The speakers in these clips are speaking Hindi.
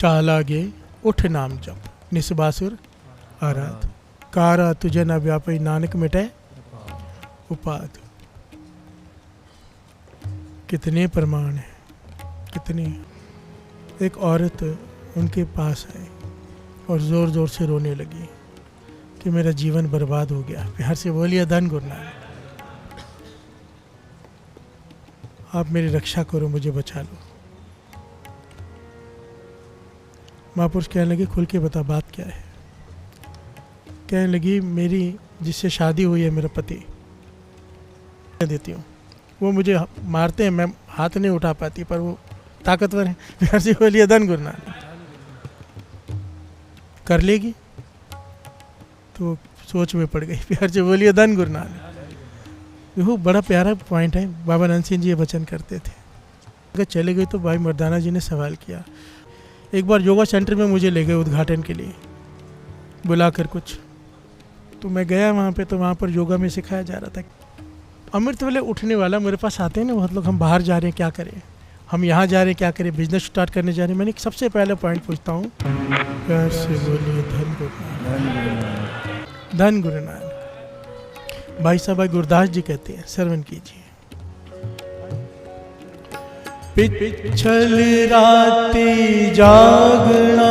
चाल आगे उठ नाम जप, निस्बासुर आराध, कारा तुझे न व्यापी नानक मिटे उपाध। कितने प्रमाण हैं, कितने। एक औरत उनके पास आई और ज़ोर ज़ोर से रोने लगी कि मेरा जीवन बर्बाद हो गया। प्यार से बोलिए धन गुरु नानक, आप मेरी रक्षा करो, मुझे बचा लो। महापुरुष कहने लगे खुल के बता बात क्या है। कहने लगी मेरी जिससे शादी हुई है मेरा पति, देती हूँ, वो मुझे मारते हैं, मैं हाथ नहीं उठा पाती, पर वो ताकतवर है। प्यार से बोलिए धन गुरु नानक, कर लेगी। तो सोच में पड़ गई। प्यार से बोलिए धन गुरु नानक। देखो बड़ा प्यारा पॉइंट है। बाबा नंद सिंह जी ये वचन करते थे। अगर चले गए तो भाई मर्दाना जी ने सवाल किया। एक बार योगा सेंटर में मुझे ले गए उद्घाटन के लिए, बुलाकर कुछ, तो मैं गया वहाँ पे, तो वहाँ पर योगा में सिखाया जा रहा था। अमृत वेले उठने वाला मेरे पास आते हैं ना बहुत लोग, हम बाहर जा रहे हैं क्या करें, हम यहाँ जा रहे हैं क्या करें, बिजनेस स्टार्ट करने जा रहे हैं। मैंने सबसे पहले पॉइंट पूछता हूँ, प्यार से बोलिए धन गुरु नानक, धन गुरु नानक। भाई साहब भाई गुरदास जी कहते हैं, श्रवण कीजिए। पिछल राती जागना,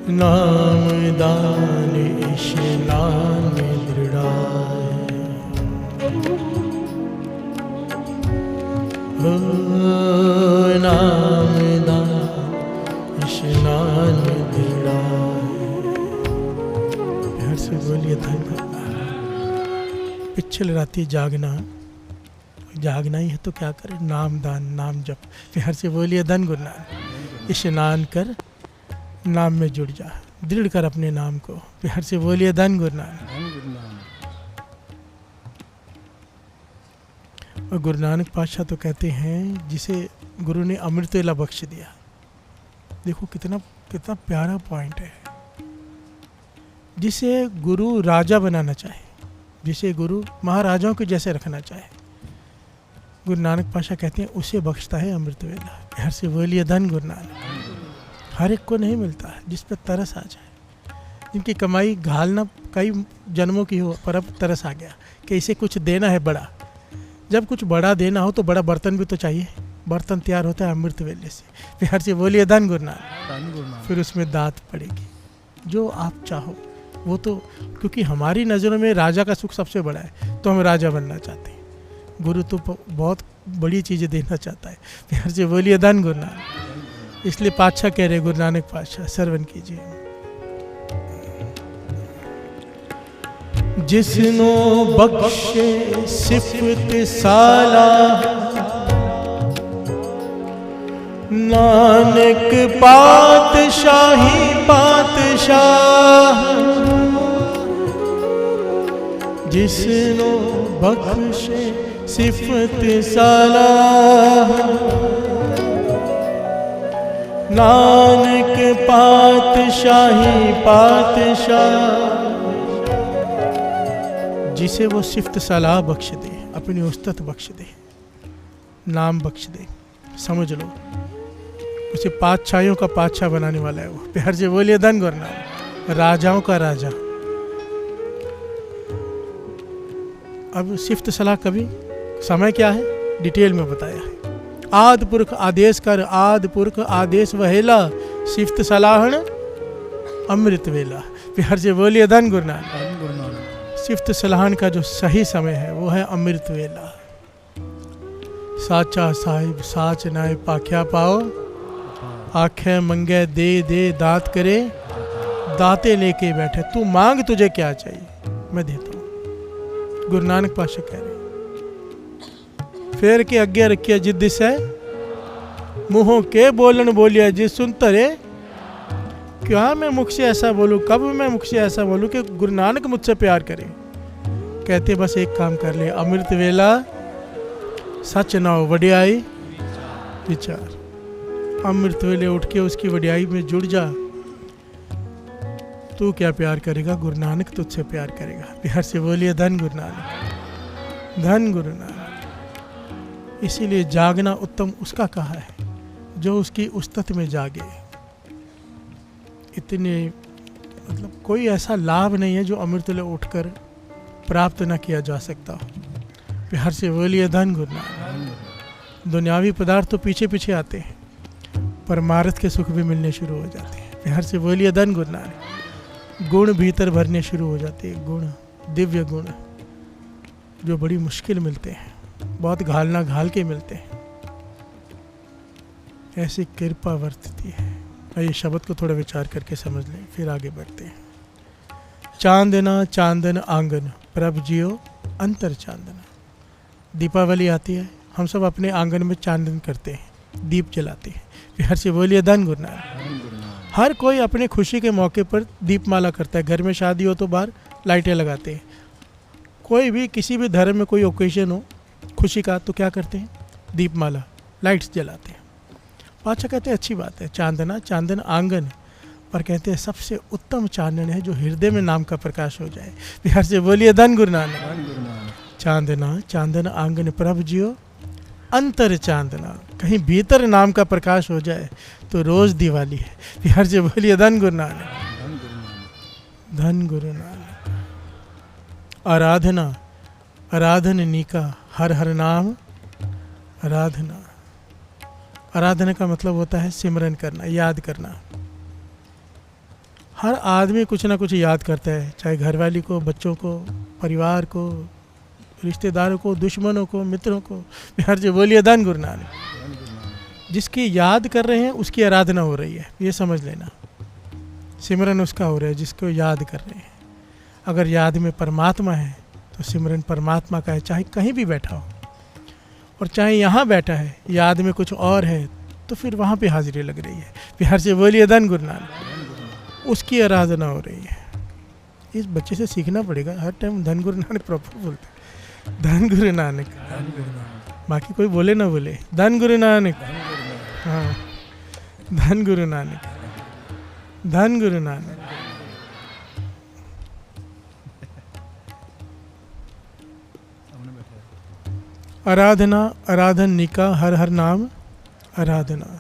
नाम दान इशनान दृढ़ाए, हो नाम दान इशनान दृढ़ाए। प्यार से बोलिए धन गुरु नानक। पिछल राती जागना, जागना ही है तो क्या करें, नाम दान नाम जप। प्यार से बोलिए धन गुरु नानक। स्नान कर, नाम में जुड़ जा, दृढ़ कर अपने नाम को। प्यार से बोलिए धन गुरु नानक। और गुरु नानक पातशाह तो कहते हैं जिसे गुरु ने अमृत वेला बख्श दिया। देखो कितना कितना प्यारा पॉइंट है। जिसे गुरु राजा बनाना चाहे, जिसे गुरु महाराजाओं के जैसे रखना चाहे, गुरु नानक पातशाह कहते हैं उसे बख्शता है अमृत वेला। प्यार से बोलिए धन गुरु नानक। हर एक को नहीं मिलता है, जिस पर तरस आ जाए, जिनकी कमाई घालना कई जन्मों की हो, पर अब तरस आ गया कि इसे कुछ देना है बड़ा। जब कुछ बड़ा देना हो तो बड़ा बर्तन भी तो चाहिए। बर्तन तैयार होता है अमृत वेले से। प्यार से बोलिए धन गुरु नानक। फिर उसमें दात पड़ेगी, जो आप चाहो वो तो, क्योंकि हमारी नज़रों में राजा का सुख सबसे बड़ा है, तो हम राजा बनना चाहते हैं। गुरु तो बहुत बड़ी चीज़ें देना चाहता है। प्यार से बोलिए धन गुरु नानक। इसलिए पातशाह कह रहे गुरु नानक पातशाह, श्रवण कीजिए। जिसनो बख्शे सिफत साला, नानक पातशाही पातशाह। जिसनो बख्शे सिफत साला, नानक पातशाही पातशाह। जिसे वो सिफत सलाह बख्श दे, अपनी उस्तत बख्श दे, नाम बख्श दे, समझ लो उसे पातशाहियों का पातशाह बनाने वाला है वो। प्यार से बोलिए धन गुरु नानक। राजाओं का राजा। अब सिफत सलाह कभी समय क्या है डिटेल में बताया है। आदि पुरख आदेश कर, आदि पुरख आदेश वहेला, सिफत सलाहन अमृत वेला। प्यार से बोलिए धन गुरु नानक। सिफत सलाहन का जो सही समय है वो है अमृत वेला। साचा साहिब साच नाय पाख्या पाओ, आखे मंगे दे दे दात करे, दाते लेके बैठे। तू मांग तुझे क्या चाहिए मैं देता हूँ। गुरु नानक पातशाह कह रहे। फेर के अगे रखिया जिद से, मुँहों के बोलन बोलिया जिस सुन तरे। क्या मैं मुख से ऐसा बोलूँ, कब मैं मुख से ऐसा बोलूँ कि गुरु नानक मुझसे प्यार करे। कहते बस एक काम कर ले, अमृत वेला सच ना हो वडियाई विचार। अमृत वेले उठ के उसकी वडियाई में जुड़ जा। तू क्या प्यार करेगा, गुरु नानक तुझसे प्यार करेगा। प्यार से बोलिए धन गुरु नानक, धन गुरु नानक। इसीलिए जागना उत्तम उसका कहा है जो उसकी उस्तत में जागे। इतने मतलब कोई ऐसा लाभ नहीं है जो अमृतुल्य उठकर प्राप्त न किया जा सकता हो। प्यार से बोलिए धन गुरु नानक। दुनियावी पदार्थ तो पीछे पीछे आते हैं, परमार्थ के सुख भी मिलने शुरू हो जाते हैं। प्यार से बोलिए धन गुरु नानक। गुण भीतर भरने शुरू हो जाते हैं, गुण, दिव्य गुण जो बड़ी मुश्किल मिलते हैं, बहुत घालना घाल के मिलते हैं। ऐसी कृपा वर्तती है। आइए शब्द को थोड़ा विचार करके समझ लें, फिर आगे बढ़ते हैं। चांदना चांदन आंगन प्रभ जियो अंतर चांदना। दीपावली आती है, हम सब अपने आंगन में चांदन करते हैं, दीप जलाते हैं। प्यार से बोलिए धन गुरु नानक। हर कोई अपने खुशी के मौके पर दीपमाला करता है। घर में शादी हो तो बाहर लाइटें लगाते हैं। कोई भी किसी भी धर्म में कोई ओकेजन हो खुशी का तो क्या करते हैं? दीपमाला, लाइट्स जलाते हैं। पाछा कहते हैं अच्छी बात है, चांदना चांदन आंगन, पर कहते हैं सबसे उत्तम चांदन है जो हृदय में नाम का प्रकाश हो जाए। प्यार से बोलिए धन गुरु नानक। चांदना चांदन आंगन प्रभ जियो अंतर चांदना। कहीं भीतर नाम का प्रकाश हो जाए तो रोज दिवाली है। प्यार से बोलिए धन गुरु नानक। धन गुरु नानक। आराधना आराधन नीका हर हर नाम आराधना। आराधना का मतलब होता है सिमरन करना, याद करना। हर आदमी कुछ ना कुछ याद करता है, चाहे घरवाली को, बच्चों को, परिवार को, रिश्तेदारों को, दुश्मनों को, मित्रों को। प्यार से बोलिए धन गुरु नानक। जिसकी याद कर रहे हैं उसकी आराधना हो रही है, ये समझ लेना। सिमरन उसका हो रहा है जिसको याद कर रहे हैं। अगर याद में परमात्मा है तो सिमरन परमात्मा का है, चाहे कहीं भी बैठा हो। और चाहे यहाँ बैठा है, याद में कुछ और है तो फिर वहाँ पे हाजिरी लग रही है। प्यार से बोलिए धन गुरु नानक। उसकी आराधना हो रही है। इस बच्चे से सीखना पड़ेगा, हर टाइम धन गुरु नानक प्रॉपर बोलते हैं। धन गुरु नानक। बाकी कोई बोले ना बोले, धन गुरु नानक। हाँ, धन गुरु नानक, धन गुरु नानक। आराधना आराधन निका हर हर नाम आराधना।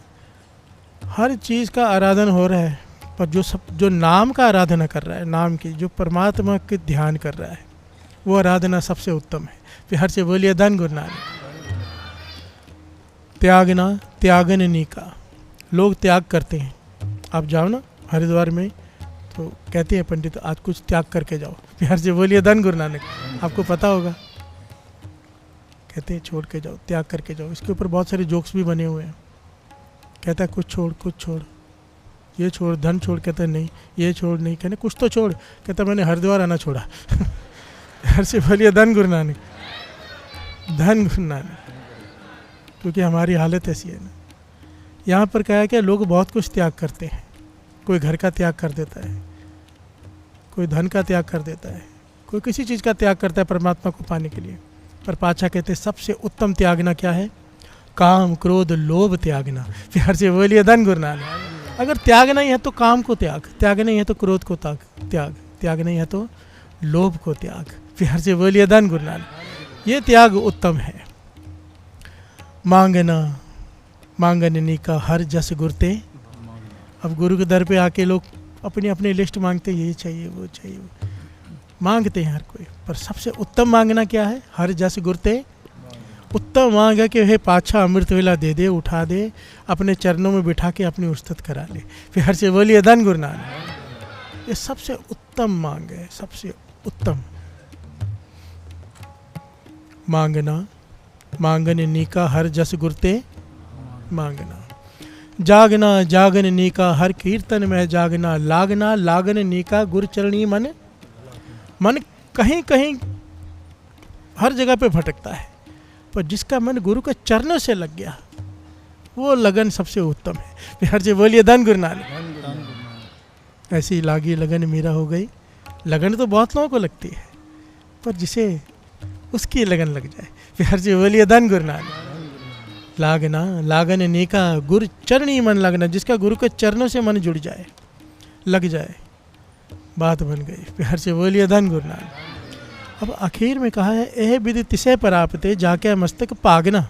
हर चीज़ का आराधन हो रहा है, पर जो नाम का आराधना कर रहा है, नाम की, जो परमात्मा के ध्यान कर रहा है, वो आराधना सबसे उत्तम है। प्यार से बोलिए धन गुरु नानक। त्यागना त्यागन नीका। लोग त्याग करते हैं। आप जाओ ना हरिद्वार में तो कहते हैं पंडित आज कुछ त्याग करके जाओ। प्यार से बोलिए धन गुरु नानक। आपको पता होगा, कहते हैं छोड़ के जाओ, त्याग करके जाओ। इसके ऊपर बहुत सारे जोक्स भी बने हुए हैं। कहता है कुछ छोड़, ये छोड़, धन छोड़। कहता है नहीं, ये छोड़ नहीं। कहने कुछ तो छोड़। कहता मैंने हरिद्वार आना छोड़ा। हर से बोलिए धन गुरु नानक, धन गुरु नानक। क्योंकि हमारी हालत ऐसी है ना। यहाँ पर कहा है कि लोग बहुत कुछ त्याग करते हैं। कोई घर का त्याग कर देता है, कोई धन का त्याग कर देता है, कोई किसी चीज़ का त्याग करता है परमात्मा को पाने के लिए। पर पाछा कहते हैं सबसे उत्तम त्यागना क्या है? काम क्रोध लोभ त्यागना। प्यार से बोलिए धन गुरु नानक। अगर त्याग नहीं है तो काम को त्याग नहीं है तो क्रोध को त्याग नहीं है तो लोभ को त्याग। प्यार से बोलिए धन गुरु नानक। ये त्याग उत्तम है। मांगना मांगननी का हर जस गुरते। अब गुरु के दर पे आके लोग अपनी अपनी लिस्ट मांगते, ये चाहिए वो चाहिए, मांगते हैं हर कोई। पर सबसे उत्तम मांगना क्या है? हर जस गुरते। उत्तम मांग है कि हे पाछा अमृत वेला दे दे, उठा दे, अपने चरणों में बिठा के अपनी उस्तत करा ले। फिर हर से बोलिए धन गुरु नानक। ये सबसे उत्तम मांग है, सबसे उत्तम। मांगना मांगन नीका हर जस गुरते मांगना। जागना जागन नीका हर कीर्तन में जागना। लागना लागन नीका गुरु चरणी मन। मन कहीं कहीं हर जगह पे भटकता है, पर जिसका मन गुरु के चरणों से लग गया वो लगन सबसे उत्तम है। प्यार से बोलिए धन गुरु नानक। ऐसी लागी लगन मेरा हो गई। लगन तो बहुत लोगों को लगती है, पर जिसे उसकी लगन लग जाए। प्यार से बोलिए धन गुरु नानक। लागना लागन नेका गुरु चरणी मन लगना। जिसका गुरु के चरणों से मन जुड़ जाए, लग जाए, बात बन गई। प्यार से बोलिए धन गुरु नानक। अब आखिर में कहा है एह विधि तिसे परापते जाके मस्तक पागना।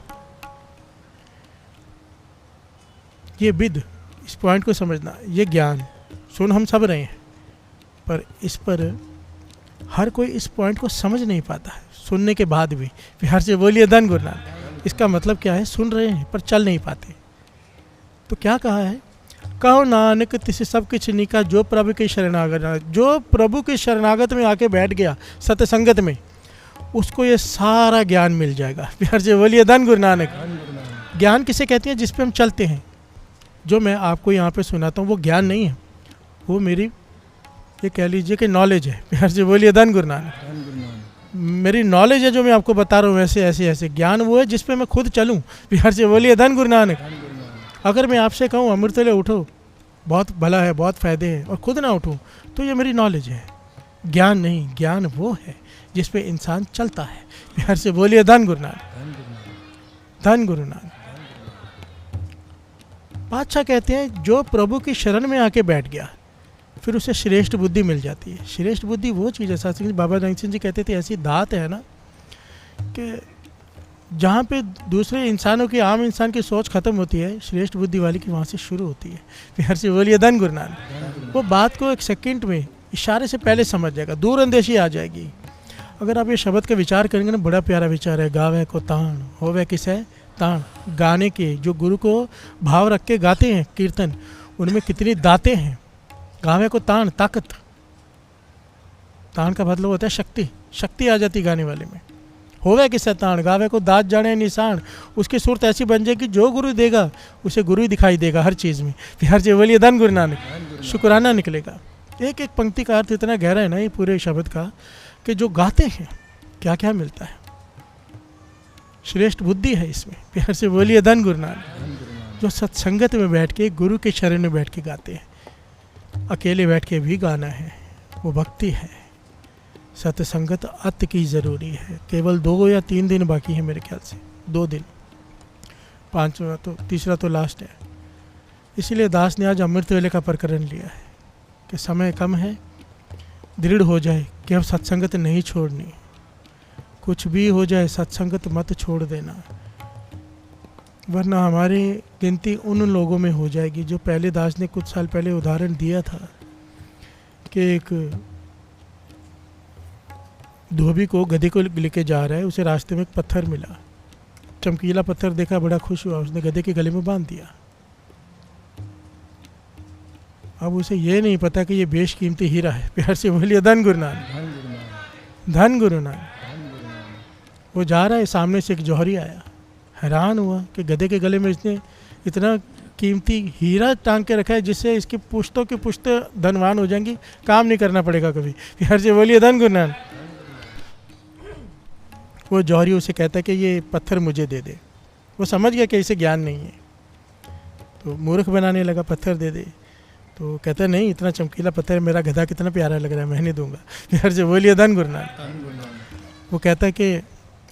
ये विद, इस पॉइंट को समझना, ये ज्ञान सुन हम सब रहे हैं, पर इस पर हर कोई इस पॉइंट को समझ नहीं पाता है सुनने के बाद भी। बिहार से बोलिए धन गुरु नानक। इसका मतलब क्या है? सुन रहे हैं पर चल नहीं पाते। तो क्या कहा है? कहो नानक तिस सब कुछ निका जो प्रभु के शरणागत, जो प्रभु के शरणागत में आके बैठ गया सत्संगत में, उसको ये सारा ज्ञान मिल जाएगा। बिहार से बोलिए धन गुरु नानक। ज्ञान किसे कहते हैं? जिस पे हम चलते हैं। जो मैं आपको यहाँ पे सुनाता हूँ वो ज्ञान नहीं है, वो मेरी ये कह लीजिए कि नॉलेज है। बिहार से बोलिए धन गुरु नानक। मेरी नॉलेज है जो मैं आपको बता रहा हूँ, ऐसे ऐसे ऐसे। ज्ञान वो है जिस पे मैं खुद चलूँ। बिहार से बोलिए धन गुरु नानक। अगर मैं आपसे कहूँ अमृत वेले उठो, बहुत भला है, बहुत फ़ायदे हैं, और खुद ना उठूँ, तो ये मेरी नॉलेज है, ज्ञान नहीं। ज्ञान वो है जिस पे इंसान चलता है। बिहार से बोलिए धन गुरु नानक। धन गुरु नानक। बादशाह कहते हैं जो प्रभु की शरण में आके बैठ गया, फिर उसे श्रेष्ठ बुद्धि मिल जाती है। श्रेष्ठ बुद्धि वो चीज़ है, शास्त्री जी, बाबा नानक सिंह जी कहते थे, ऐसी दात है ना कि जहाँ पे दूसरे इंसानों की, आम इंसान की सोच खत्म होती है, श्रेष्ठ बुद्धि वाली की वहाँ से शुरू होती है। बिहार से बोलिए धन गुरु नानक। वो बात को एक सेकंड में, इशारे से पहले समझ जाएगा, दूर अंदेशी आ जाएगी। अगर आप ये शब्द का विचार करेंगे ना, बड़ा प्यारा विचार है। गावे को ताण होवे किसे ताण। गाने के जो गुरु को भाव रख के गाते हैं कीर्तन, उनमें कितनी दातें हैं। गावे को ताण, ताकत। ताण का मतलब होता है शक्ति। शक्ति आ जाती गाने वाले में। होवे किसे ताण, गावे को दात जाने निशान। उसकी सूरत ऐसी बन जाएगी, जो गुरु देगा उसे गुरु ही दिखाई देगा हर चीज़ में। बिहार से बोलिए धन गुरु नानक। शुक्राना निकलेगा। एक एक पंक्ति का अर्थ इतना गहरा है ना ये पूरे शब्द का, कि जो गाते हैं क्या क्या मिलता है। श्रेष्ठ बुद्धि है इसमें। बिहार से बोलिए धन गुरु नानक। जो सत्संगत में बैठ के, गुरु के शरण में बैठ के गाते हैं। अकेले बैठ के भी गाना है, वो भक्ति है। सत्संगत अति की ज़रूरी है। केवल 2 या 3 दिन बाकी है मेरे ख्याल से, 2 दिन, 5वां तो, तीसरा तो लास्ट है। इसीलिए दास ने आज अमृत वेले का प्रकरण लिया है कि समय कम है, दृढ़ हो जाए कि अब सत्संगत नहीं छोड़नी। कुछ भी हो जाए सत्संगत मत छोड़ देना, वरना हमारी गिनती उन लोगों में हो जाएगी जो पहले दास ने कुछ साल पहले उदाहरण दिया था कि एक धोबी को, गधे को लेके जा रहा है, उसे रास्ते में एक पत्थर मिला, चमकीला पत्थर देखा, बड़ा खुश हुआ, उसने गधे के गले में बांध दिया। अब उसे ये नहीं पता कि ये बेशकीमती हीरा है। प्यार से बोलिए धन गुरु नानक। धन गुरु नानक। वो जा रहा है, सामने से एक जौहरी आया, हैरान हुआ कि गधे के गले में इसने इतना कीमती हीरा टांग के रखा है जिससे इसकी पुश्तों की पुश्तें धनवान हो जाएंगी, काम नहीं करना पड़ेगा कभी। प्यार से बोलिए धन गुरु नानक। वो जौहरी उसे कहता है कि ये पत्थर मुझे दे दे। वो समझ गया कि इसे ज्ञान नहीं है, तो मूर्ख बनाने लगा, पत्थर दे दे। तो कहता है नहीं, इतना चमकीला पत्थर है, मेरा गधा कितना प्यारा लग रहा है, मैं नहीं दूंगा। प्यार से बोलिए धन गुरु नानक। वो कहता है कि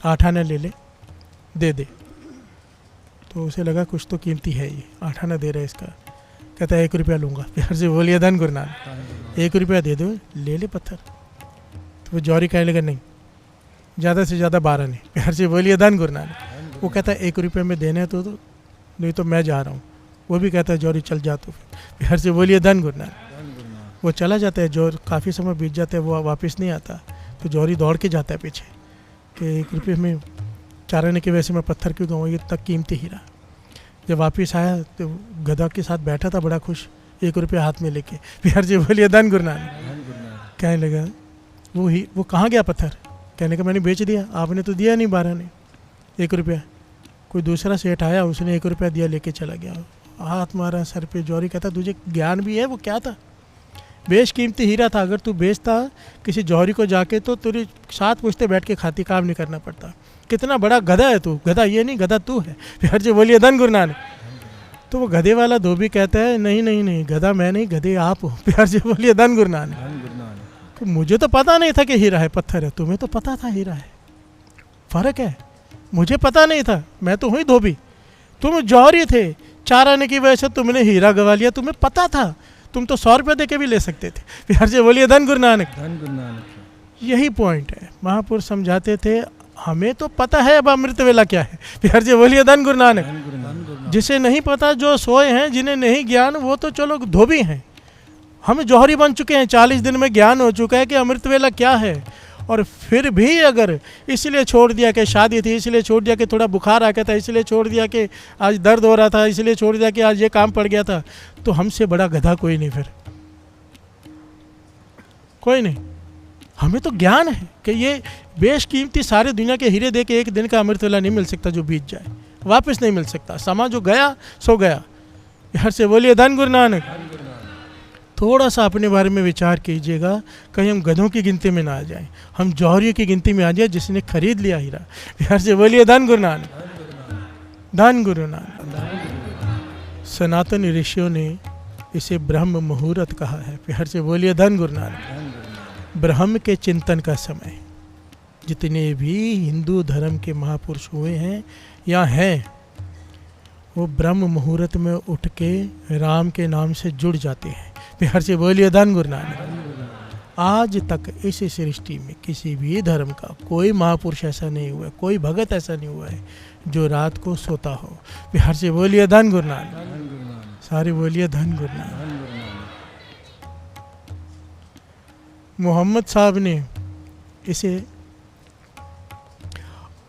8 आना ले ले, दे दे। तो उसे लगा कुछ तो कीमती है ये, 8 आना दे रहा है इसका। कहता है 1 रुपया लूँगा। प्यार से बोलिए धन गुरु नानक। 1 रुपया दे दो, ले ले पत्थर। तो वो जौहरी कहने लगा नहीं, ज़्यादा से ज़्यादा 12 नहीं। प्यार से बोलिए धन गुरु नानक। वो कहता है 1 रुपये में देना है तो नहीं तो मैं जा रहा हूँ। वो भी कहता है जौहरी चल जा तो। प्यार से बोलिए धन गुरु नानक। वो चला जाता है, जो काफ़ी समय बीत जाता है, वो वापस नहीं आता। तो जौहरी दौड़ के जाता है पीछे कि 1 रुपये में 4 आने की वजह से मैं पत्थर क्यों दूँ, ये तक कीमती हीरा। जब वापस आया तो गधा के साथ बैठा था बड़ा खुश, 1 रुपया हाथ में लेके। प्यार से बोलिए धन गुरु नानक। कहने लगा वो कहाँ गया पत्थर? कहने का मैंने बेच दिया, आपने तो दिया नहीं 12 ने, 1 रुपया। कोई दूसरा सेठ आया, उसने 1 रुपया दिया, लेके चला गया। हाथ मारा सर पे। जौहरी कहता तुझे ज्ञान भी है? वो क्या था? बेशकीमती हीरा था। अगर तू बेचता किसी जौहरी को जाके तो तेरे साथ पूछते बैठ के खाती, काम नहीं करना पड़ता। कितना बड़ा गधा है तू। गधा ये नहीं, गधा तू है। प्यार से बोलिए धन गुरु नानक। तो वो गधे वाला धोबी कहता है नहीं नहीं नहीं, गधा मैं नहीं, गधे आप हो। प्यार से बोलिए धन गुरु नानक। मुझे तो पता नहीं था कि हीरा है, पत्थर है। तुम्हें तो पता था हीरा है, फर्क है। मुझे पता नहीं था, मैं तो हुई धोबी, तुम जौहरी थे। 4 आने की वजह से तुमने हीरा गवा लिया, तुम्हें पता था, तुम तो 100 रुपये दे के भी ले सकते थे। प्यार से बोलिए धन गुरु नानक। धन गुरु नानक। यही पॉइंट है। महापुरुष समझाते थे हमें तो पता है अब अमृत वेला क्या है। फिर से बोलिए धन गुरु नानक। जिसे नहीं पता, जो सोए हैं, जिन्हें नहीं ज्ञान, वो तो चलो धोबी हैं। हम जौहरी बन चुके हैं, 40 दिन में ज्ञान हो चुका है कि अमृत वेला क्या है। और फिर भी अगर इसलिए छोड़ दिया कि शादी थी, इसलिए छोड़ दिया कि थोड़ा बुखार आ गया था, इसलिए छोड़ दिया कि आज दर्द हो रहा था, इसलिए छोड़ दिया कि आज ये काम पड़ गया था, तो हमसे बड़ा गधा कोई नहीं, फिर कोई नहीं। हमें तो ज्ञान है कि ये बेशकीमती सारे दुनिया के हीरे दे के एक दिन का अमृत वेला नहीं मिल सकता जो बीत जाए, वापस नहीं मिल सकता। समा जो गया सो गया। हर से बोलिए धन गुरु नानक। थोड़ा सा अपने बारे में विचार कीजिएगा, कहीं हम गधों की गिनती में ना आ जाएं, हम जौहरियों की गिनती में आ जाए जिसने खरीद लिया हीरा। बिहार से बोलिए धन गुरु नानक। धन गुरु नानक। सनातन ऋषियों ने इसे ब्रह्म मुहूर्त कहा है। बिहार से बोलिए धन गुरु नानक। ब्रह्म के चिंतन का समय। जितने भी हिंदू धर्म के महापुरुष हुए हैं या हैं, वो ब्रह्म मुहूर्त में उठ के राम के नाम से जुड़ जाते हैं। बिहार से बोलिए धन गुरु नानक। आज तक इस सृष्टि में किसी भी धर्म का कोई महापुरुष ऐसा नहीं हुआ, कोई भगत ऐसा नहीं हुआ है जो रात को सोता हो। बिहार से बोलिए धन गुरु नानक। सारे बोलिए धन गुरु नानक। मोहम्मद साहब ने इसे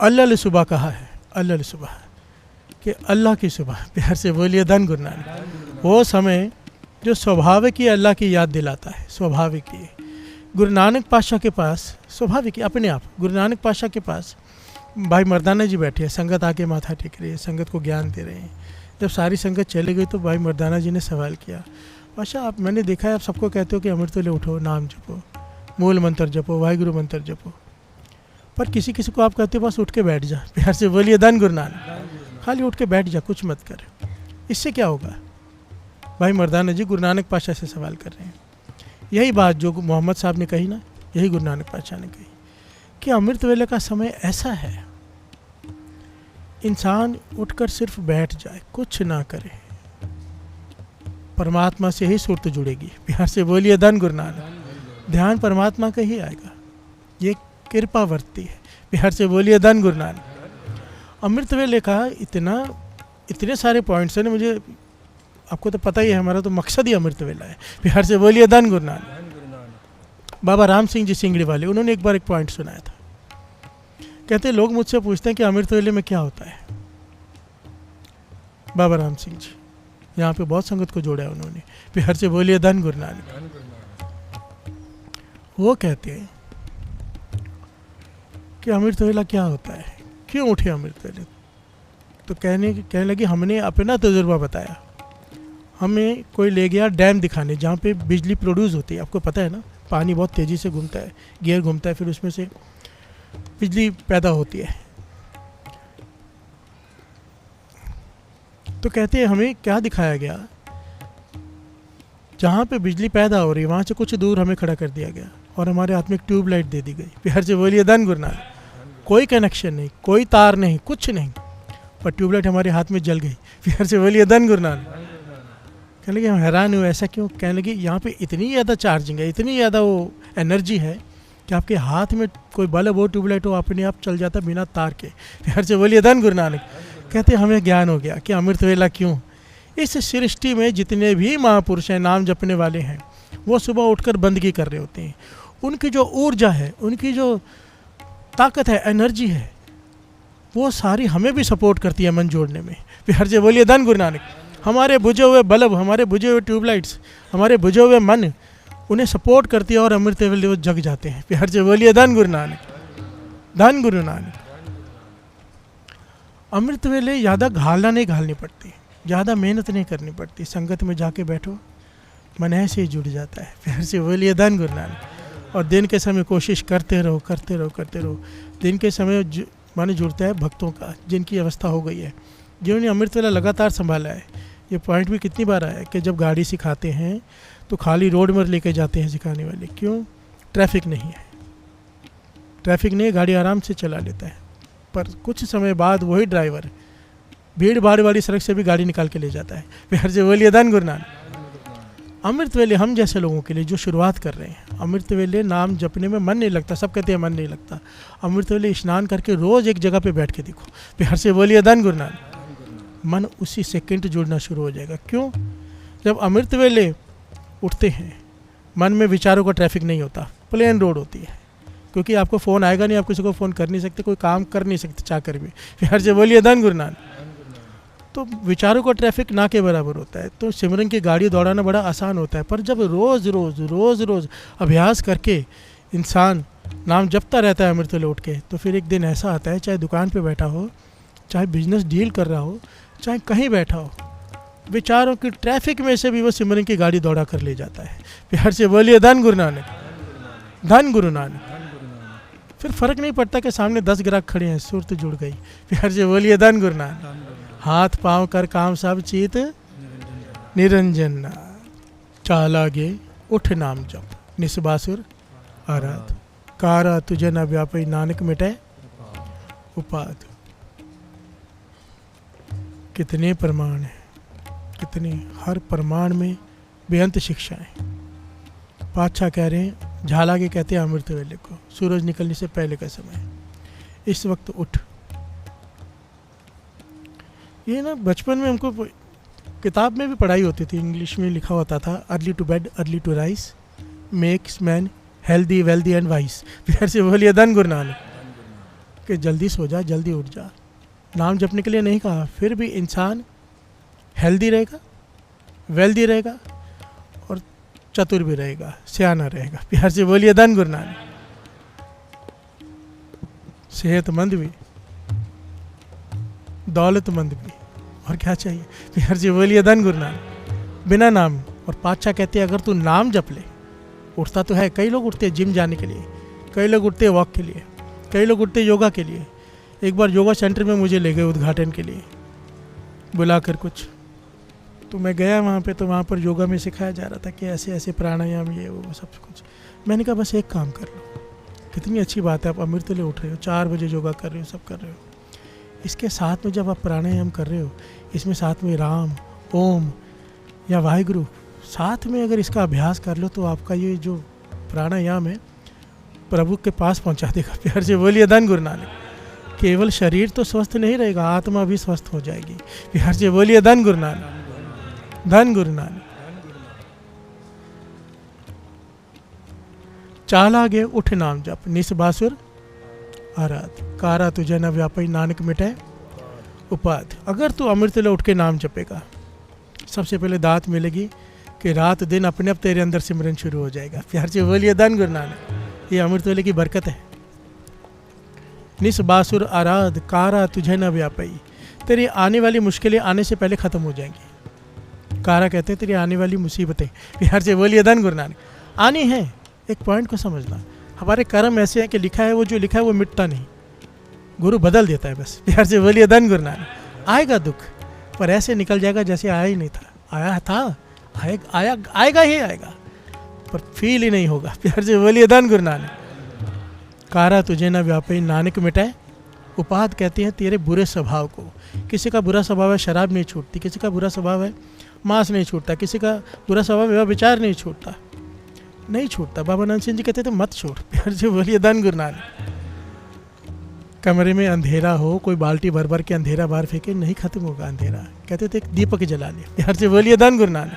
अल्लाह सुबह कहा है, अल्लाह सुबह, कि अल्लाह की सुबह। बिहार से बोलिए धन गुरु नानक। वो समय जो स्वाभाविक ही अल्लाह की याद दिलाता है, स्वाभाविक ही। गुरु नानक पातशाह के पास स्वाभाविक ही अपने आप, गुरु नानक पातशाह के पास भाई मर्दाना जी बैठे हैं, संगत आके माथा टेक रही है, संगत को ज्ञान दे रहे हैं। जब सारी संगत चले गई तो भाई मर्दाना जी ने सवाल किया, पातशाह आप, मैंने देखा है आप सबको कहते हो कि अमृत वेले उठो, नाम जपो, मूल मंत्र जपो, वाहिगुरु मंत्र जपो, पर किसी किसी को आप कहते हो बस उठ के बैठ जा। प्यार से बोलिए धन गुरु नानक। खाली उठ के बैठ जा, कुछ मत कर, इससे क्या होगा? भाई मर्दाना जी गुरु नानक पातशाह से सवाल कर रहे हैं। यही बात जो मोहम्मद साहब ने कही ना, यही गुरु नानक पातशाह ने कही कि अमृत वेले का समय ऐसा है, इंसान उठकर सिर्फ बैठ जाए, कुछ ना करे, परमात्मा से ही सुरत जुड़ेगी। प्यार से बोलिए धन गुरु नानक। ध्यान परमात्मा का ही आएगा, ये कृपा वर्ती है। प्यार से बोलिए धन गुरु नानक। अमृत वेले का इतने सारे पॉइंट्स हैं ना, मुझे आपको तो पता ही है, हमारा तो मकसद ही अमृत वेला है। बिहार से बोलिए धन गुरु नानक। बाबा राम सिंह जी सिंगड़ी वाले, उन्होंने एक बार एक पॉइंट सुनाया था। कहते लोग मुझसे पूछते हैं कि अमृत वेले में क्या होता है। बाबा राम सिंह जी यहाँ पे बहुत संगत को जोड़ा है उन्होंने। बिहार से बोलिए धन गुरु नानक। वो कहते हैं कि अमृत वेला क्या होता है, क्यों उठे अमृत वेले? तो कहने लगे हमने अपना तजुर्बा बताया। हमें कोई ले गया डैम दिखाने जहाँ पे बिजली प्रोड्यूस होती है, आपको पता है ना, पानी बहुत तेज़ी से घूमता है, गियर घूमता है, फिर उसमें से बिजली पैदा होती है। तो कहते हैं हमें क्या दिखाया गया, जहाँ पे बिजली पैदा हो रही है वहाँ से कुछ दूर हमें खड़ा कर दिया गया और हमारे हाथ में एक ट्यूबलाइट दे दी गई। प्यार से बोलिए धन गुरु नानक। कोई कनेक्शन नहीं, कोई तार नहीं, कुछ नहीं, पर ट्यूबलाइट हमारे हाथ में जल गई। प्यार से बोलिए धन गुरु नानक। कहने लगे हम हैरान हुए, ऐसा क्यों? कहने लगे यहाँ पे इतनी ज़्यादा चार्जिंग है, इतनी ज़्यादा वो एनर्जी है कि आपके हाथ में कोई बल्ब हो, ट्यूबलाइट हो, अपने आप चल जाता बिना तार के। प्यार से बोलिए धन गुरु नानक। कहते हमें ज्ञान हो गया कि अमृत वेला क्यों। इस सृष्टि में जितने भी महापुरुष हैं, नाम जपने वाले हैं, वो सुबह उठकर बंदगी कर रहे होते हैं। उनकी जो ऊर्जा है, उनकी जो ताकत है, एनर्जी है, वो सारी हमें भी सपोर्ट करती है मन जोड़ने में। प्यार से बोलिए धन गुरु नानक। हमारे बुझे हुए बल्ब, हमारे बुझे हुए ट्यूबलाइट्स, हमारे बुझे हुए मन, उन्हें सपोर्ट करती है और अमृत वेले वो जग जाते हैं। प्यार से बोलिए धन गुरु नानक। धन गुरु नानक। अमृत वेले ज़्यादा घालना नहीं घालनी पड़ती, ज़्यादा मेहनत नहीं करनी पड़ती। संगत में जाके बैठो, मन ऐसे ही जुड़ जाता है। प्यार से बोलिए धन गुरु नानक। और दिन के समय कोशिश करते रहो, करते रहो, करते रहो। दिन के समय मन जुड़ता है भक्तों का, जिनकी अवस्था हो गई है, जिन्होंने अमृत वेला लगातार संभाला है। ये पॉइंट भी कितनी बार आया कि जब गाड़ी सिखाते हैं तो खाली रोड में लेके जाते हैं सिखाने वाले। क्यों? ट्रैफिक नहीं है, ट्रैफिक नहीं है, गाड़ी आराम से चला लेता है। पर कुछ समय बाद वही ड्राइवर भीड़ भाड़ वाली सड़क से भी गाड़ी निकाल के ले जाता है। प्यार से बोलिए धन गुरु नानक। अमृत वेले हम जैसे लोगों के लिए जो शुरुआत कर रहे हैं, अमृत वेले नाम जपने में मन नहीं लगता, सब कहते हैं मन नहीं लगता। अमृत वेले स्नान करके रोज़ एक जगह पे बैठ के देखो, प्यार से बोलिए धन गुरु नानक, मन उसी सेकंड जुड़ना शुरू हो जाएगा। क्यों? जब अमृत वेले उठते हैं मन में विचारों का ट्रैफिक नहीं होता, प्लेन रोड होती है, क्योंकि आपको फ़ोन आएगा नहीं, आप किसी को फ़ोन कर नहीं सकते, कोई काम कर नहीं सकते चाह कर भी, प्यार से बोलिए धन गुरु नानक। तो विचारों का ट्रैफिक ना के बराबर होता है, तो सिमरन की गाड़ी दौड़ाना बड़ा आसान होता है। पर जब रोज़ रोज़ रोज़ रोज़ अभ्यास करके इंसान नाम जपता रहता है अमृत वेले उठ के, तो फिर एक दिन ऐसा आता है, चाहे दुकान पे बैठा हो, चाहे बिजनेस डील कर रहा हो, चाहे कहीं बैठा हो, विचारों की ट्रैफिक में से भी वो सिमरन की गाड़ी दौड़ा कर ले जाता है। प्यार से बोलिए धन गुरु नानक, धन गुरु नानक। फिर फ़र्क नहीं पड़ता कि सामने 10 ग्राहक खड़े हैं, सुरत जुड़ गई। प्यार से बोलिए धन गुरु नानक। हाथ पाँव कर काम सब चीत निरंजन, चाल आगे उठ नाम जप, निस्बासुर आराध, कारा तुझे न व्यापी नानक मिटे उपाध। कितने प्रमाण हैं, कितने, हर प्रमाण में बेअंत शिक्षाएं। पातशाह कह रहे हैं, झाला के कहते हैं अमृत वेले को, सूरज निकलने से पहले का समय, इस वक्त उठ। ये ना बचपन में हमको किताब में भी पढ़ाई होती थी, इंग्लिश में लिखा होता था, early to bed early to rise makes man healthy wealthy and wise. प्यार से बोलिए धन गुरु नानक, कि जल्दी सो जा, जल्दी उठ जा। नाम जपने के लिए नहीं कहा, फिर भी इंसान हेल्दी रहेगा, वेल्दी रहेगा और चतुर भी रहेगा, सियाना रहेगा। प्यार से बोलिए धन गुरु नानक। सेहतमंद भी, दौलतमंद भी, और क्या चाहिए? प्यार से बोलिए धन गुरु नानक। बिना नाम, और पातशाह कहते हैं अगर तू नाम जप ले, उठता तो है, कई लोग उठते हैं जिम जाने के लिए, कई लोग उठते हैं वॉक के लिए, कई लोग उठते हैं योगा के लिए। एक बार योगा सेंटर में मुझे ले गए उद्घाटन के लिए बुलाकर कुछ, तो मैं गया वहाँ पे, तो वहाँ पर योगा में सिखाया जा रहा था कि ऐसे ऐसे प्राणायाम, ये वो सब कुछ। मैंने कहा बस एक काम कर लो, कितनी अच्छी बात है, आप अमृत वेले उठ रहे हो, 4 बजे योगा कर रहे हो, सब कर रहे हो, इसके साथ में जब आप प्राणायाम कर रहे हो, इसमें साथ में राम, ओम या वाहिगुरु साथ में अगर इसका अभ्यास कर लो, तो आपका ये जो प्राणायाम है प्रभु के पास पहुंचा देगा। प्यार से बोलिए धन गुरु नानक। केवल शरीर तो स्वस्थ नहीं रहेगा, आत्मा भी स्वस्थ हो जाएगी। प्यार से बोलिए धन गुरु नानक, धन गुरु नानक। चाल आगे उठ नाम जप, निस्बासुर आराध, कारा तुझे न व्यापी नानक मिटे उपाध। अगर तू अमृत वेले उठ के नाम जपेगा, सबसे पहले दात मिलेगी कि रात दिन अपने आप तेरे अंदर सिमरन शुरू हो जाएगा। प्यार से बोलिए धन गुरु नानक। ये अमृत वेले की बरकत है। निस्बासुर आराध, कारा तुझे न व्यापी, तेरी आने वाली मुश्किलें आने से पहले ख़त्म हो जाएंगी। कारा कहते हैं तेरी आने वाली मुसीबतें। प्यार से बोलिए धन गुरु नानक। आनी है, एक पॉइंट को समझना, हमारे कर्म ऐसे हैं कि लिखा है, वो जो लिखा है वो मिटता नहीं, गुरु बदल देता है बस। प्यार से बोलिए धन गुरु नानक। आएगा दुख, पर ऐसे निकल जाएगा जैसे आया ही नहीं था, आया था, आएगा ही आएगा, पर फील ही नहीं होगा। प्यार से बोलिए धन गुरु नानक। कारा तुझे न व्यापी नानक मिटाए उपाध, कहते हैं तेरे बुरे स्वभाव को। किसी का बुरा स्वभाव है शराब नहीं छूटती, किसी का बुरा स्वभाव है मांस नहीं छूटता, किसी का बुरा स्वभाव है विचार नहीं छूटता, नहीं छूटता। बाबा नानक सिंह जी कहते थे मत छोड़। प्यार से बोलिए धन गुरु नानक। कमरे में अंधेरा हो, कोई बाल्टी भर भर के अंधेरा बाहर फेंके, नहीं खत्म होगा अंधेरा, कहते थे एक दीपक जला ले। प्यार से बोलिए धन गुरु नानक।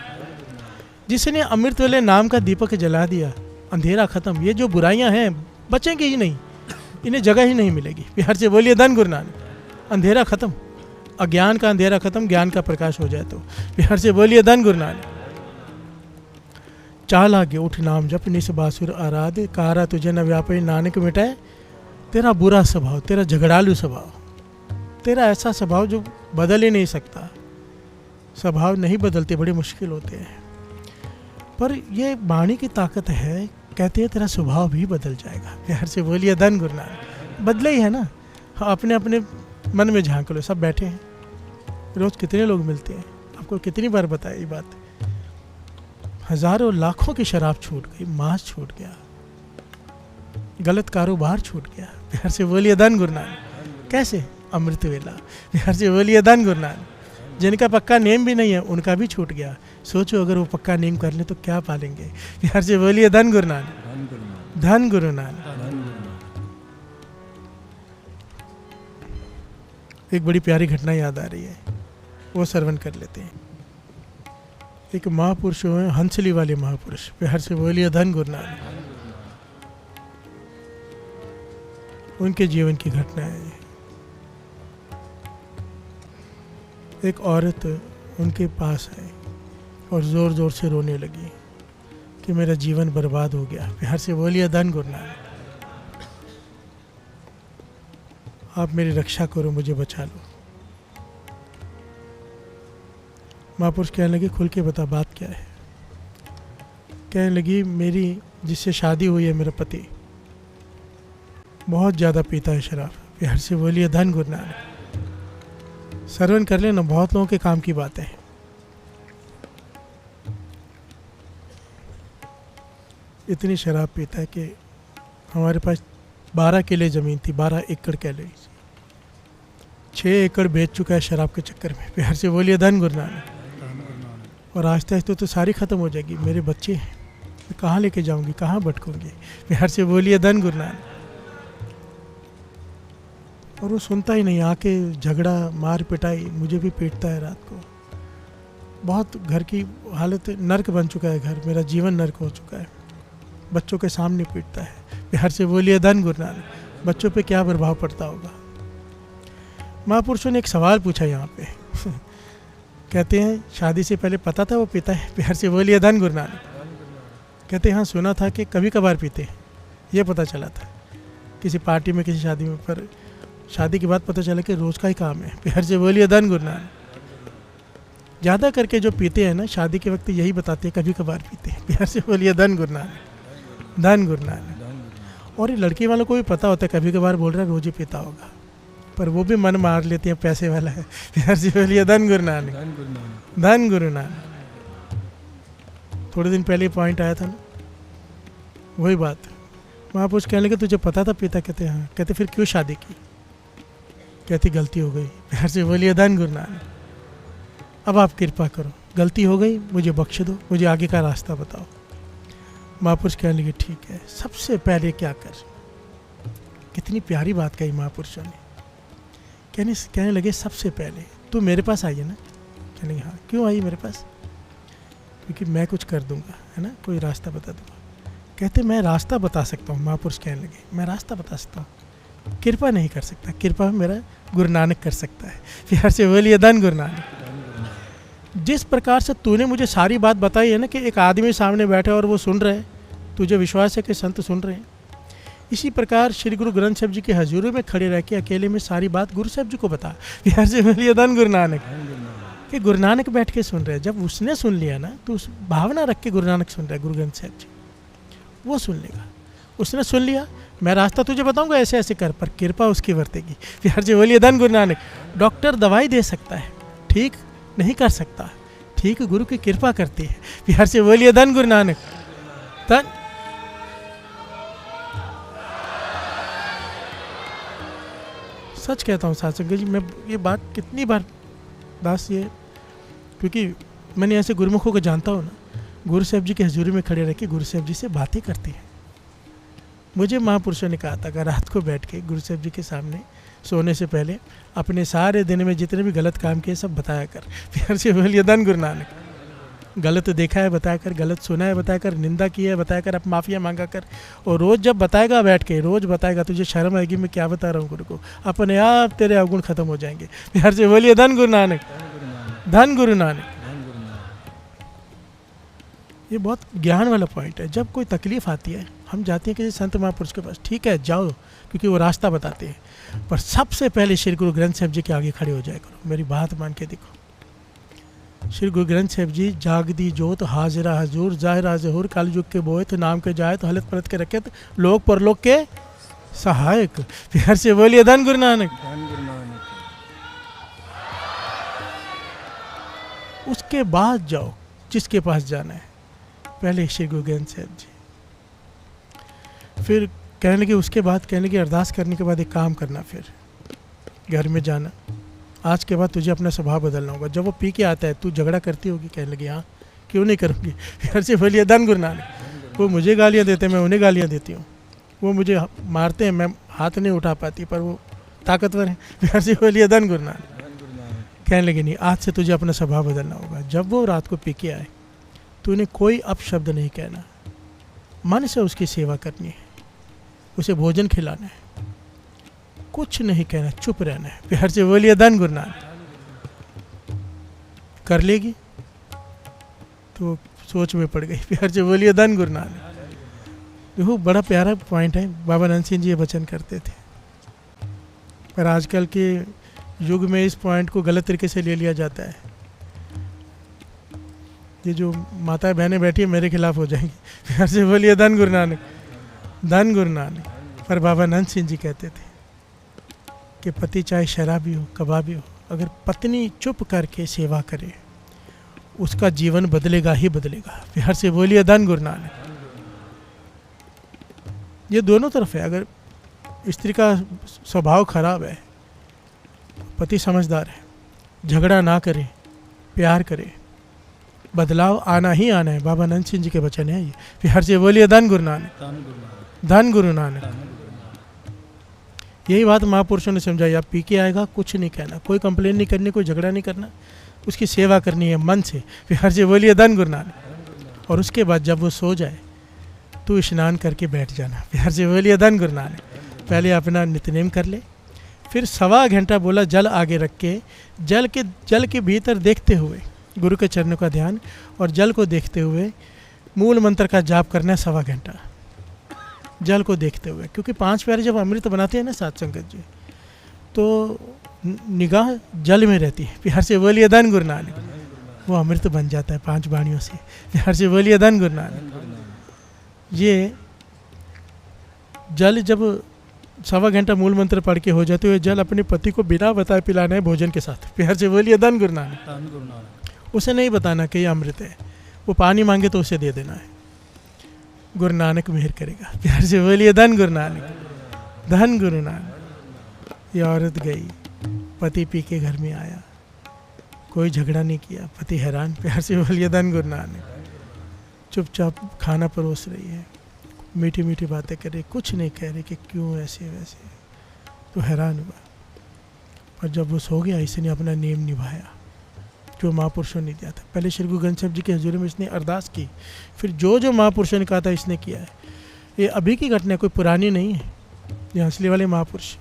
जिसने अमृत वेले नाम का दीपक जला दिया, अंधेरा खत्म। ये जो बुराइयां हैं बचेंगी ही नहीं, इन्हें जगह ही नहीं मिलेगी। प्यार से बोलिए धन गुरु नानक। अंधेरा खत्म, अज्ञान का अंधेरा खत्म, ज्ञान का प्रकाश हो जाए तो। प्यार से बोलिए धन गुरु नानक। चाल आगे उठ नाम जप, निस्बासुर आराध, कारा तुझे न व्यापी नानक मिटाए। तेरा बुरा स्वभाव, तेरा झगड़ालू स्वभाव, तेरा ऐसा स्वभाव जो बदल ही नहीं सकता। स्वभाव नहीं बदलते, बड़े मुश्किल होते हैं, पर ये वाणी की ताकत है, कहते हैं तेरा स्वभाव भी बदल जाएगा। प्यार से बोलिए धन गुरु नानक। बदले ही है ना, अपने अपने मन में झांक लो, सब बैठे हैं, रोज़ कितने लोग मिलते हैं, आपको कितनी बार बताया ये बात। हजारों लाखों की शराब छूट गई, मांस छूट गया, गलत कारोबार छूट गया। प्यार से बोलिए धन गुरु नानक। कैसे? अमृत वेला। प्यार से बोलिए धन गुरु नानक। जिनका पक्का नेम भी नहीं है उनका भी छूट गया। सोचो अगर वो पक्का नेम कर ले तो क्या पालेंगे। प्यार से बोलिए धन गुरु नानक, धन गुरु नानक। एक बड़ी प्यारी घटना याद आ रही है, वो श्रवण कर लेते हैं। एक महापुरुष हुए हंसली वाले महापुरुष, प्यार से बोलिए धन गुरु नानक। उनके जीवन की घटना है। एक औरत उनके पास आई और ज़ोर ज़ोर से रोने लगी कि मेरा जीवन बर्बाद हो गया। प्यार से बोलिए धन गुरु नानक, आप मेरी रक्षा करो, मुझे बचा लो। महापुरुष कहने लगे खुल के बता बात क्या है। कहने लगी मेरी जिससे शादी हुई है मेरा पति बहुत ज़्यादा पीता है शराब। प्यार से बोलिए धन गुरु नानक। श्रवण कर लेना, बहुत लोगों के काम की बात है। इतनी शराब पीता है कि हमारे पास 12 किले ज़मीन थी, 12 एकड़ कह ली, 6 एकड़ बेच चुका है शराब के चक्कर में। प्यार से बोलिए धन गुरु नानक। और आहिस्ता आहिस्ता तो सारी ख़त्म हो जाएगी। मेरे बच्चे हैं, मैं कहाँ लेके जाऊँगी, कहाँ भटकूँगी। प्यार से बोलिए धन गुरु नानक। और वो सुनता ही नहीं, आके झगड़ा मार पिटाई, मुझे भी पीटता है रात को। बहुत घर की हालत नर्क बन चुका है, घर मेरा जीवन नर्क हो चुका है। बच्चों के सामने पीटता है। प्यार से बोलिए धन गुरु नानक। बच्चों पे क्या प्रभाव पड़ता होगा। महापुरुषों ने एक सवाल पूछा यहाँ पे कहते हैं शादी से पहले पता था वो पीता है। प्यार से बोलिए धन गुरु नानक। कहते हैं हाँ सुना था कि कभी कभार पीते हैं, ये पता चला था किसी पार्टी में, किसी शादी में, पर शादी के बाद पता चला कि रोज़ का ही काम है। प्यार से बोलिए धन गुरु नानक। ज़्यादा करके जो पीते हैं ना शादी के वक्त यही बताते हैं कभी कभार पीते हैं। प्यार से बोलिए धन गुरु नानक, धन गुरु नानक। और ये लड़की वालों को भी पता होता है कभी कभार बोल रहा है रोज ही पीता होगा, पर वो भी मन मार लेते हैं पैसे वाला है। प्यार से बोलिए धन गुरु नानक, धन गुरु नानक। थोड़े दिन पहले पॉइंट आया था ना, वही बात। महापुरुष कहने लगे तुझे पता था पीता। कहते हाँ। कहते फिर क्यों शादी की। कहती गलती हो गई। प्यार से बोलिए धन गुरु नानक। अब आप कृपा करो, गलती हो गई, मुझे बख्श दो, मुझे आगे का रास्ता बताओ। महापुरुष कहने लगे ठीक है, सबसे पहले क्या कर। कितनी प्यारी बात कही महापुरुषों ने। कहने लगे सबसे पहले तू मेरे पास आई है ना। कहने लगे हाँ। क्यों आई मेरे पास। क्योंकि मैं कुछ कर दूंगा, है ना, कोई रास्ता बता दूंगा। कहते मैं रास्ता बता सकता हूँ। महापुरुष कहने लगे मैं रास्ता बता सकता हूँ, कृपा नहीं कर सकता। कृपा मेरा गुरु नानक कर सकता है। प्यार से बोलिए धन गुरु नानक। जिस प्रकार से तूने मुझे सारी बात बताई है ना कि एक आदमी सामने बैठे और वो सुन रहे हैं, तुझे विश्वास है कि संत सुन रहे हैं, इसी प्रकार श्री गुरु ग्रंथ साहब जी के हजूरी में खड़े रह के अकेले में सारी बात गुरु साहब जी को बता। प्यार से बोलिए धन गुरु नानक। कि गुरु नानक बैठ के सुन रहे हैं। जब उसने सुन लिया ना तो उस भावना रख के गुरु नानक सुन रहे हैं, गुरु ग्रंथ साहब जी वो सुन लेगा। उसने सुन लिया, मैं रास्ता तुझे बताऊंगा ऐसे ऐसे कर, पर कृपा उसकी बरतेगी। प्यार से बोलिए धन गुरु नानक। डॉक्टर दवाई दे सकता है, ठीक नहीं कर सकता, ठीक गुरु की कृपा करती है। प्यार से बोलिए धन गुरु नानक। धन सच कहता हूँ साथ जी, मैं ये बात कितनी बार दास ये, क्योंकि मैंने ऐसे गुरुमुखों को जानता हूँ ना, गुरु साहब जी के हजूरी में खड़े रह के गुरु साहब जी से बातें करते हैं। मुझे महापुरुषों ने कहा था कि रात को बैठ के गुरु साहब जी के सामने सोने से पहले अपने सारे दिन में जितने भी गलत काम किए सब बताया कर। प्यार से बोलिए धन गुरु नानक। गलत देखा है बताया कर, गलत सुना है बताया कर, निंदा की है बताया कर, अब माफ़िया मांगा कर। और रोज़ जब बताएगा बैठ के, रोज़ बताएगा, तुझे शर्म आएगी मैं क्या बता रहा हूँ गुरु को, अपने आप तेरे अवगुण खत्म हो जाएंगे। प्यार से बोलिए धन गुरु नानक, धन गुरु नानक। ये बहुत ज्ञान वाला पॉइंट है। जब कोई तकलीफ आती है हम जाते हैं किसी संत महापुरुष के पास, ठीक है जाओ, क्योंकि वो रास्ता बताते हैं, पर सबसे पहले श्री गुरु ग्रंथ साहब जी के आगे खड़े हो जाया करो। मेरी बात मान के देखो, श्री गुरु ग्रंथ साहब जी जाग दी जोत हाजिरा हजूर जाहिरा जहूर काल युग के बोए तो नाम के जाए तो हलत पलट के रखे तो लोक परलोक के सहायक। प्यार से बोलिए धन गुरु नानक। उसके बाद जाओ जिसके पास जाना है, पहले श्री गुरु ग्रंथ साहब जी। फिर कहने लगे, उसके बाद कहने लगे अरदास करने के बाद एक काम करना, फिर घर में जाना, आज के बाद तुझे अपना स्वभाव बदलना होगा। जब वो पी के आता है, तू झगड़ा करती होगी, कहने लगी हाँ क्यों नहीं करूँगी। फिर से बोलिए धन गुरु नानक। वो मुझे गालियाँ देते हैं, मैं उन्हें गालियाँ देती हूँ। वो मुझे मारते हैं, मैं हाथ नहीं उठा पाती, पर वो ताकतवर है। फिर से बोलिए धन गुरु नानक। कहने लगे नहीं, आज से तुझे अपना स्वभाव बदलना होगा। जब वो रात को पी के आए, तूने कोई अपशब्द नहीं कहना, मन से उसकी सेवा करनी है, उसे भोजन खिलाना है, कुछ नहीं कहना, चुप रहना है। प्यार से बोलिए धन गुरु नानक। कर लेगी तो सोच में पड़ गई। प्यार से बोलिए धन गुरु नानक। देखो बड़ा प्यारा पॉइंट है, बाबा नंद सिंह जी ये वचन करते थे, पर आजकल के युग में इस पॉइंट को गलत तरीके से ले लिया जाता है। ये जो माता बहनें बैठी है मेरे खिलाफ हो जाएंगी। प्यार से बोलिए धन गुरु नानक, धन गुरु नानक। पर बाबा नंद सिंह जी कहते थे कि पति चाहे शराबी हो, कबाबी हो, अगर पत्नी चुप करके सेवा करे, उसका जीवन बदलेगा ही बदलेगा। प्यार से बोलिए धन गुरु नानक। ये दोनों तरफ है। अगर स्त्री का स्वभाव खराब है, पति समझदार है, झगड़ा ना करे, प्यार करे, बदलाव आना ही आना है। बाबा नंद सिंह जी के वचन है ये। प्यार से बोलिए धन गुरु नानक, धन गुरु नानक। यही बात महापुरुषों ने समझाई। आप पी के आएगा, कुछ नहीं कहना, कोई कंप्लेन नहीं करनी, कोई झगड़ा नहीं करना, उसकी सेवा करनी है मन से। प्यार से बोलिए धन गुरु नानक। और उसके बाद जब वो सो जाए तो स्नान करके बैठ जाना। प्यार से बोलिए धन गुरु नानक। पहले अपना नित्यनेम कर ले, फिर 1.25 घंटा बोला जल आगे रख के, जल के भीतर देखते हुए गुरु के चरणों का ध्यान, और जल को देखते हुए मूल मंत्र का जाप करना है 1.25 घंटा जल को देखते हुए। क्योंकि 5 प्यारे जब अमृत बनाते हैं ना साथ संगत जी, तो निगाह जल में रहती है। प्यार से बोलिए धन गुरु नानक। वो अमृत बन जाता है 5 वाणियों से। प्यार से बोलिए धन गुरु नानक। ये जल जब 1.25 घंटा मूल मंत्र पढ़ के हो जाते हुए, जल अपने पति को बिना बताए पिलाना है भोजन के साथ। प्यार से बोलिए धन गुरु नानक। उसे नहीं बताना कि ये अमृत है, वो पानी मांगे तो उसे दे देना है। गुरु नानक मेहर करेगा। प्यार से बोलिए धन गुरु नानक, धन गुरु नानक। ये औरत गई, पति पी के घर में आया, कोई झगड़ा नहीं किया, पति हैरान। प्यार से बोलिए धन गुरु नानक। चुपचाप खाना परोस रही है, मीठी मीठी बातें कर रही, कुछ नहीं कह रही कि क्यों ऐसे वैसे। तो हैरान हुआ। पर जब वो सो गया, इसने अपना नेम निभाया जो महापुरुषों ने दिया था। पहले श्री गुरु ग्रंथ साहिब जी के हजूरी में इसने अरदास की, फिर जो महापुरुषों ने कहा था इसने किया है। ये अभी की घटना, कोई पुरानी नहीं है, ये असली वाले महापुरुष।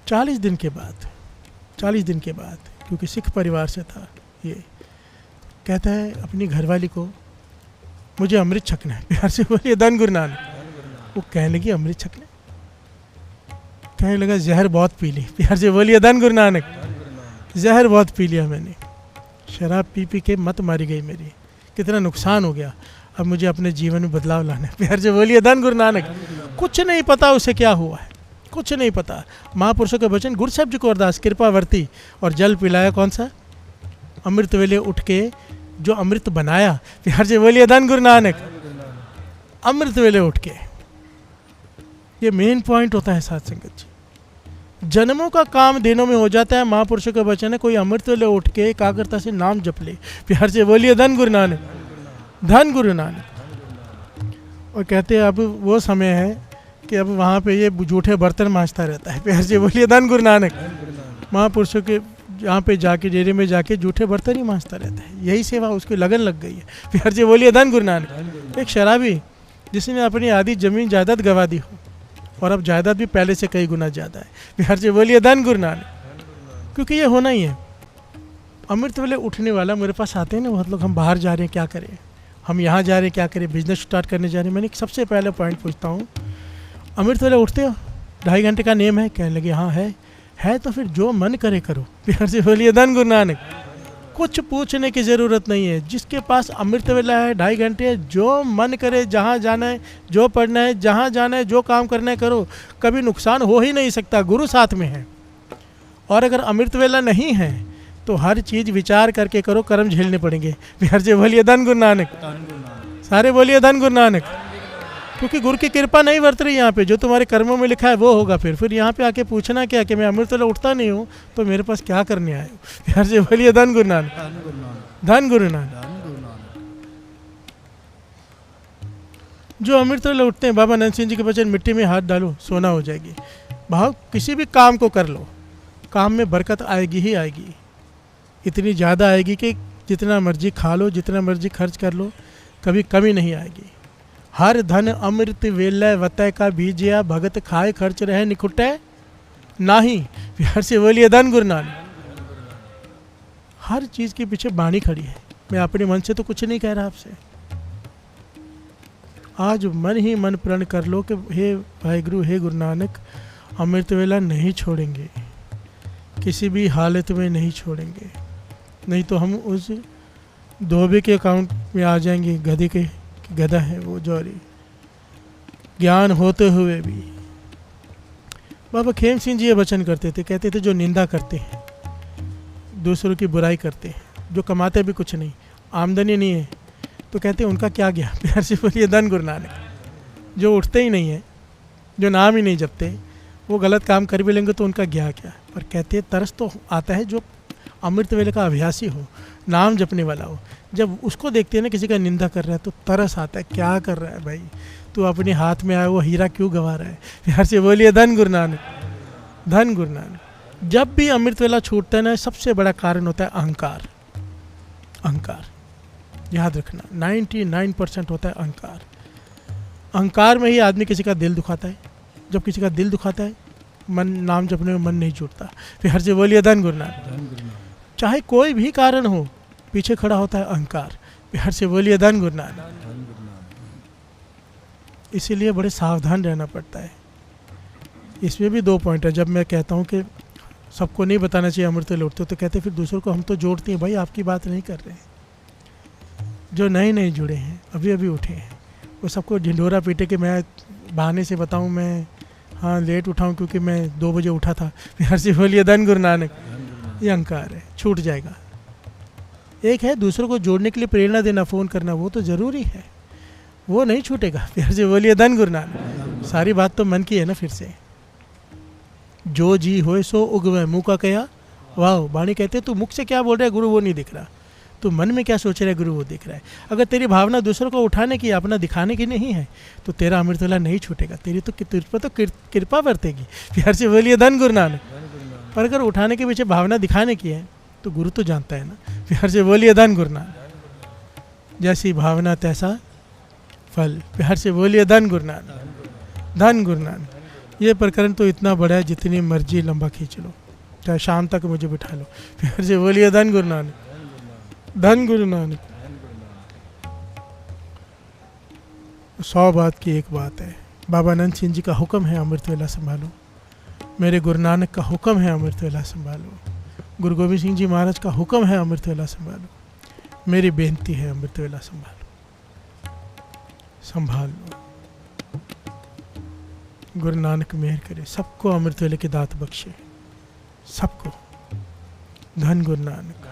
40 दिन के बाद, क्योंकि सिख परिवार से था, ये कहता है अपनी घरवाली को मुझे अमृत छकना है। प्यार से बोलिए धन गुरु नानक। वो कहने लगी अमृत छकना, कहने लगा जहर बहुत पी ली। प्यार से बोलिए धन गुरु नानक। जहर बहुत पी लिया मैंने, शराब पी पी के मत मारी गई मेरी, कितना नुकसान हो गया, अब मुझे अपने जीवन में बदलाव लाना है। प्यार से बोलिए धन गुरु नानक। कुछ नहीं पता उसे क्या हुआ है, कुछ नहीं पता। महापुरुषों के वचन, गुरु साहब जी को अरदास, कृपा वर्ती, और जल पिलाया कौन सा? अमृत वेले उठ के जो अमृत बनाया। प्यार से बोलिए धन गुरु नानक। अमृत वेले उठ के, ये मेन पॉइंट होता है साथ संगत जी। जन्मों का काम दिनों में हो जाता है। महापुरुषों का वचन है, कोई अमृत वेले उठ के एकाग्रता से नाम जप ले। प्यार से बोलिए धन गुरु नानक, धन गुरु नानक। और कहते हैं अब वो समय है कि अब वहाँ पे ये जूठे बर्तन मांजता रहता है। प्यार से बोलिए धन गुरु नानक। महापुरुषों के यहाँ पे जाके, डेरे में जाके जूठे बर्तन ही मांजता रहता है, यही सेवा उसकी लगन लग गई है। प्यार से बोलिए धन गुरु नानक। एक शराबी जिसने अपनी आधी जमीन जायदाद गंवा दी हो, और अब जायदाद भी पहले से कई गुना ज़्यादा है। प्यार से बोलिए धन गुरु नानक। क्योंकि ये होना ही है। अमृत वेले उठने वाला, मेरे पास आते हैं ना बहुत लोग, हम बाहर जा रहे हैं क्या करें, हम यहाँ जा रहे हैं क्या करें, बिजनेस स्टार्ट करने जा रहे हैं। मैंने सबसे पहले पॉइंट पूछता हूँ, अमृत वेले उठते हो? 2.5 घंटे का नेम है? कहने लगे हाँ है तो फिर जो मन करे करो। प्यार से बोलिए धन गुरु नानक। कुछ पूछने की ज़रूरत नहीं है। जिसके पास अमृत वेला है, 2.5 घंटे है, जो मन करे, जहाँ जाना है, जो पढ़ना है, जहाँ जाना है, जो काम करना है करो, कभी नुकसान हो ही नहीं सकता, गुरु साथ में है। और अगर अमृत वेला नहीं है तो हर चीज़ विचार करके करो, कर्म झेलने पड़ेंगे। प्यार से बोलिए धन गुरु नानक। सारे बोलिए धन गुरु नानक। क्योंकि गुरु की कृपा नहीं बरत रही यहाँ पे, जो तुम्हारे कर्मों में लिखा है वो होगा। फिर यहाँ पे आके पूछना क्या कि मैं अमृत वेला उठता नहीं हूँ तो मेरे पास क्या करने आए हो? प्यार से बोलिए धन गुरु नानक, धन गुरु नानक। जो अमृत वेला उठते हैं, बाबा नंद सिंह जी के वचन, मिट्टी में हाथ डालो सोना हो जाएगी। भाव किसी भी काम को कर लो, काम में बरकत आएगी ही आएगी, इतनी ज़्यादा आएगी कि जितना मर्जी खा लो, जितना मर्जी खर्च कर लो, कभी कमी नहीं आएगी। हर धन अमृत वेलय वतय का बीजिया, भगत खाए खर्च रहे निकुटे नाही। प्यार से बोलिए धन गुरु नानक। हर चीज़ के पीछे बाणी खड़ी है। मैं अपने मन से तो कुछ नहीं कह रहा आपसे, आज मन ही मन प्रण कर लो कि हे वाहिगुरु, हे गुरु नानक, अमृत वेला नहीं छोड़ेंगे, किसी भी हालत में नहीं छोड़ेंगे, नहीं तो हम उस धोबे के अकाउंट में आ जाएंगे, गधे के, गधा है वो जौहरी, ज्ञान होते हुए भी। बाबा खेम सिंह जी ये वचन करते थे, कहते थे जो निंदा करते हैं, दूसरों की बुराई करते हैं, जो कमाते भी कुछ नहीं, आमदनी नहीं है, तो कहते हैं उनका क्या गया? प्यार से बोलिए धन गुरु नानक। जो उठते ही नहीं है, जो नाम ही नहीं जपते, वो गलत काम कर भी लेंगे तो उनका गया क्या? पर कहते हैं तरस तो आता है जो अमृत वेले का अभ्यासी हो, नाम जपने वाला हो। जब उसको देखते हैं ना किसी का निंदा कर रहा है तो तरस आता है, क्या कर रहा है भाई तू, अपने हाथ में आया वो हीरा क्यों गंवा रहा है? प्यार से बोलिए धन गुरु नानक, धन गुरु नानक। जब भी अमृत वेला छूटता है ना, सबसे बड़ा कारण होता है अहंकार। अहंकार याद रखना, 99% होता है अहंकार। अहंकार में ही आदमी किसी का दिल दुखाता है। जब किसी का दिल दुखाता है, मन नाम जपने में मन नहीं जुड़ता। प्यार से बोलिए धन गुरु नानक। चाहे कोई भी कारण हो, पीछे खड़ा होता है अहंकार। प्यार से बोलिए धन गुरु नानक। इसीलिए बड़े सावधान रहना पड़ता है। इसमें भी 2 पॉइंट है। जब मैं कहता हूँ कि सबको नहीं बताना चाहिए अमृत वेला उठते, तो कहते फिर दूसरों को हम तो जोड़ते हैं। भाई आपकी बात नहीं कर रहे हैं, जो नए जुड़े हैं, अभी अभी उठे हैं, वो सबको ढिंढोरा पीटे कि मैं बहाने से बताऊँ मैं हाँ लेट उठाऊँ क्योंकि मैं 2 बजे उठा था। प्यार से बोलिए धन गुरु नानक। ये अहंकार है, छूट जाएगा। एक है दूसरों को जोड़ने के लिए प्रेरणा देना, फ़ोन करना, वो तो ज़रूरी है, वो नहीं छूटेगा। प्यार से बोलिए धन गुरु नानक। सारी बात तो मन की है ना। फिर से जो जी होए सो उगवे, मुँह का कया वाह। वाणी कहते तू मुख से क्या बोल रहा है गुरु वो नहीं दिख रहा, तो मन में क्या सोच रहा है गुरु वो दिख रहा है। अगर तेरी भावना दूसरों को उठाने की, अपना दिखाने की नहीं है, तो तेरा अमृत वेला नहीं छूटेगा। तेरी तो तुझ पर तो कृपा बरतेगी। प्यार से बोलिए धन गुरु नानक। पर अगर उठाने के पीछे भावना दिखाने की है, तो गुरु तो जानता है ना। प्यार से बोलिए धन गुरु नानक। जैसी भावना तैसा फल। प्यार से बोलिए धन गुरु नानक, धन गुरु नानक। ये प्रकरण तो इतना बड़ा है, जितनी मर्जी लंबा खींच लो, चाहे शाम तक मुझे बिठा लो। प्यार से बोलिए धन गुरु नानक, धन गुरु नानक। 100 बात की एक बात है। बाबा नंद सिंह जी का हुक्म है अमृत वेला संभालो। मेरे गुरु नानक का हुक्म है अमृत वेला संभालो। गुरु गोविंद सिंह जी महाराज का हुक्म है अमृत वेला संभालो। मेरी बेनती है अमृत वेला संभालो, संभाल लो। गुरु नानक मेहर करे, सबको अमृत वेले की दात बख्शे, सबको। धन गुरु नानक,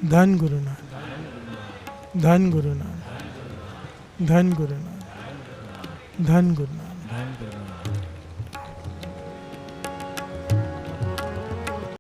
धन गुरु नानक, धन गुरु नानक, धन गुरु नानक, धन गुरु नानक।